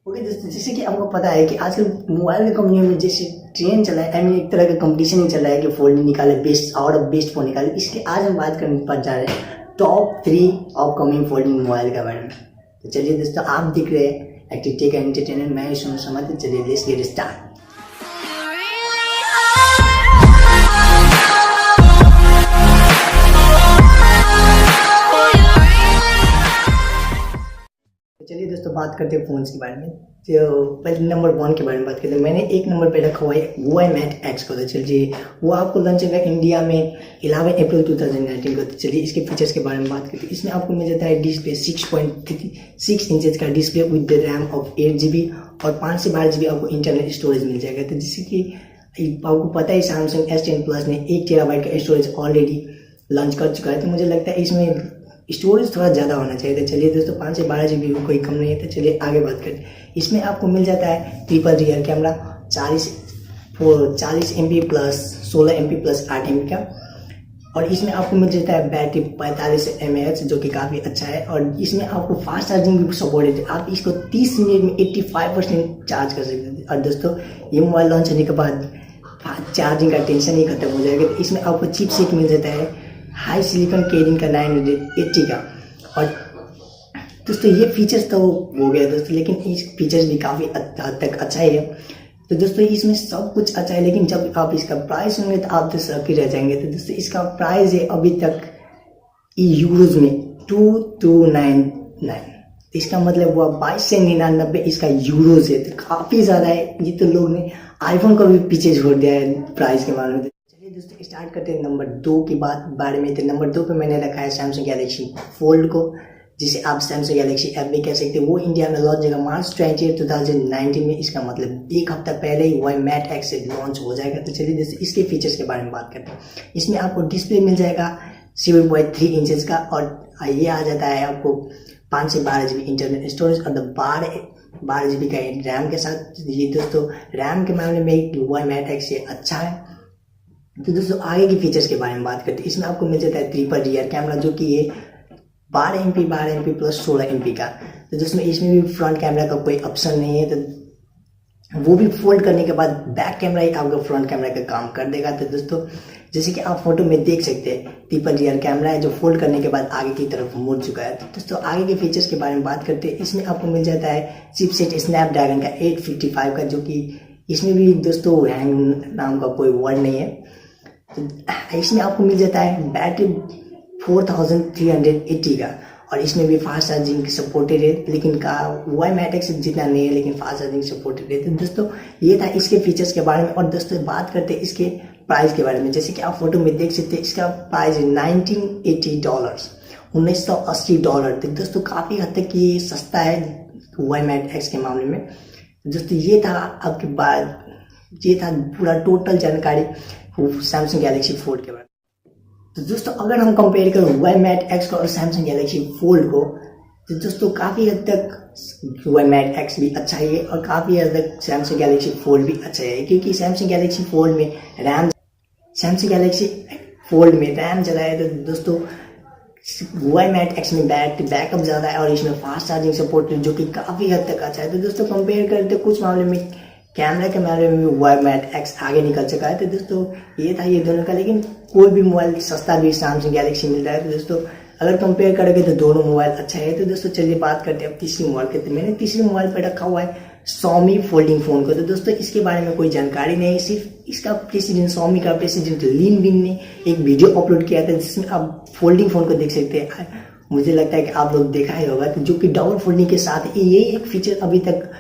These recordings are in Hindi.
ओके दोस्तों, जैसे कि आपको पता है कि आजकल मोबाइल की कंपनियों में जैसे ट्रेंड चला है, आई मीन एक तरह का कंपटीशन ही चल रहा है कि फोल्ड निकाले, best out of best phone निकाले। इसके आज हम बात करने पर जा रहे हैं टॉप 3 अपकमिंग फोल्डिंग मोबाइल के बारे में। तो चलिए दोस्तों, आप दिख रहे हैं एक्टिव टेक एंटरटेनमेंट, मैं समझ। चलिए लेट्स गेट स्टार्ट। चलिए दोस्तों, बात करते हैं फ़ोन्स के बारे में। तो पहले नंबर 1 के बारे में बात करते हैं। मैंने एक नंबर पे रखा हुआ है huawei Mate X को। तो चलिए, वो आपको लॉन्च होगा इंडिया में 11 अप्रैल 2019 को। तो चलिए इसके फीचर्स के बारे में बात करते हैं। इसमें आपको मिल जाता है डिस्प्ले 6.6 इंचेस का display with RAM of 8 GB और 5 से 12 GB आपको इंटरनल स्टोरेज मिल जाएगा। तो जैसे कि आपको पता है सैमसंग S10 Plus ने 1 TB का स्टोरेज ऑलरेडी लॉन्च कर चुका है। तो मुझे लगता है इसमें स्टोरेज थोड़ा ज़्यादा होना चाहिए। तो चलिए दोस्तों, 5 से 12 GB कोई कम नहीं है। तो चलिए आगे बात करते हैं। इसमें आपको मिल जाता है triple rear camera 40 MP plus 16 MP plus 8 MP का। और इसमें आपको मिल जाता है बैटरी 45 mAh जो कि काफ़ी अच्छा है। और इसमें आपको फास्ट चार्जिंग भी सपोर्टेड है। आप इसको 30 मिनट में 85% चार्ज कर सकते हैं। और दोस्तों, ये मोबाइल लॉन्च होने के बाद चार्जिंग का टेंशन ही खत्म हो जाएगा। तो इसमें आपको चिपसेट मिल जाता है हाई सिलिकॉन केरिंग का 980 का। और दोस्तों, ये फीचर्स तो हो गया दोस्तों, लेकिन इस फीचर्स भी काफ़ी हद तक अच्छा ही है। तो दोस्तों, इसमें सब कुछ अच्छा है, लेकिन जब आप इसका प्राइस होंगे तो आप तो शॉक ही रह जाएंगे। तो दोस्तों, इसका प्राइस है अभी तक यूरोज में 2299। इसका मतलब हुआ 2299 इसका यूरोज है। तो काफ़ी ज़्यादा है। ये तो लोग ने आईफोन को भी पीछे छोड़ दिया है प्राइस के मामले में। दोस्तों, स्टार्ट करते हैं नंबर 2 की बारे में। तो नंबर 2 पे मैंने रखा है सैमसंग गैलेक्सी फोल्ड को, जिसे आप सैमसंग गैलेक्सी ऐप भी कह सकते हैं। वो इंडिया में लॉन्च होगा मार्च 20, 2019 में। इसका मतलब एक हफ्ता पहले ही हुआ Mate X से लॉन्च हो जाएगा। तो चलिए दोस्तों, इसके फीचर्स के बारे में बात करते हैं। इसमें आपको डिस्प्ले मिल जाएगा 7.3 इंचेस का। और ये आ जाता है आपको 5 से 12 GB इंटरनल स्टोरेज और 12 GB का रैम के साथ। ये दोस्तों, रैम के मामले में हुआ Mate X से अच्छा है। तो दोस्तों, आगे की फीचर्स के बारे में बात करते हैं। इसमें आपको मिल जाता है ट्रिपल रियर कैमरा जो कि ये 12 MP प्लस 16 MP का। तो दोस्तों, इसमें भी फ्रंट कैमरा का कोई ऑप्शन नहीं है। तो वो भी फोल्ड करने के बाद बैक कैमरा ही आपका फ्रंट कैमरा का काम कर देगा। तो दोस्तों, जैसे कि आप फोटो में देख सकते हैं, ट्रिपल रियर कैमरा है जो फोल्ड करने के बाद आगे की तरफ मुड़ चुका है। तो दोस्तों, आगे के फीचर्स के बारे में बात करते हैं। इसमें आपको मिल जाता है चिपसेट स्नैपड्रैगन का 855 का, जो कि इसमें भी दोस्तों हैंग नाम का कोई वर्ड नहीं है। तो इसमें आपको मिल जाता है बैटरी 4380 का। और इसमें भी फास्ट चार्जिंग सपोर्टेड है, लेकिन हुआई Mate X जितना नहीं है, लेकिन फास्ट चार्जिंग सपोर्टेड है। तो दोस्तों, ये था इसके फीचर्स के बारे में। और दोस्तों, बात करते हैं इसके प्राइस के बारे में। जैसे कि आप फोटो में देख सकते हैं, इसका प्राइस है $1980, $1980। तो दोस्तों, काफ़ी हद तक ये सस्ता है हुआई Mate X के मामले में। दोस्तों, ये था आपके बाद, ये था पूरा टोटल जानकारी सैमसंग गैलेक्सी फोल्ड के बारे में। तो दोस्तों, अगर हम कंपेयर करें हुआई Mate X को और सैमसंग गैलेक्सी फोल्ड को, तो दोस्तों काफ़ी हद तक हुआई Mate X भी अच्छा है और काफ़ी हद तक सैमसंग गैलेक्सी फोल्ड भी अच्छा है। क्योंकि सैमसंग गैलेक्सी फोल्ड में रैम ज़्यादा है। तो दोस्तों, हुआई Mate X में बैटरी बैकअप ज़्यादा है और इसमें फास्ट चार्जिंग सपोर्ट है, जो कि काफ़ी हद तक अच्छा है। तो दोस्तों, कंपेयर करते कुछ मामले में कैमरा के मामले में भी हुआई Mate X आगे निकल चुका है। तो दोस्तों, ये था ये दोनों का। लेकिन कोई भी मोबाइल सस्ता भी सैमसंग गैलेक्सी मिल रहा है। तो दोस्तों, अगर कंपेयर करोगे तो दोनों मोबाइल अच्छा है। तो दोस्तों, चलिए बात करते हैं अब तीसरी मोबाइल के। तो मैंने तीसरी मोबाइल पर रखा हुआ है xiaomi फोल्डिंग फ़ोन को। तो दोस्तों, इसके बारे में कोई जानकारी नहीं है। सिर्फ इसका xiaomi का प्रेसिडेंट लिन बिन ने एक वीडियो अपलोड किया था, जिसमें आप फोल्डिंग फ़ोन को देख सकते हैं। मुझे लगता है कि आप लोग देखा ही होगा, जो कि डबल फोल्डिंग के साथ ये एक फीचर अभी तक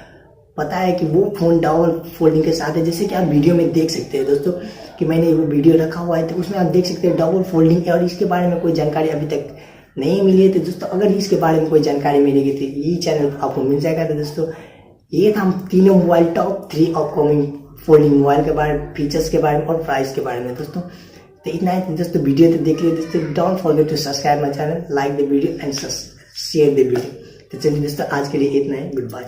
पता है कि वो फ़ोन डबल फोल्डिंग के साथ है। जैसे कि आप वीडियो में देख सकते हैं दोस्तों, कि मैंने वो वीडियो रखा हुआ है, तो उसमें आप देख सकते हैं डबल फोल्डिंग है। और इसके बारे में कोई जानकारी अभी तक नहीं मिली है। तो दोस्तों, अगर इसके बारे में कोई जानकारी मिलेगी तो ये चैनल आपको मिल जाएगा। तो दोस्तों, ये था हम तीनों mobile top 3 upcoming folding mobile के बारे में, फीचर्स के बारे में और प्राइस के बारे में। दोस्तों, तो इतना है दोस्तों। वीडियो तो देख लिया दोस्तों। Don't forget to subscribe my channel, like the video and share the video. तो चलिए दोस्तों, आज के लिए इतना है। Good bye.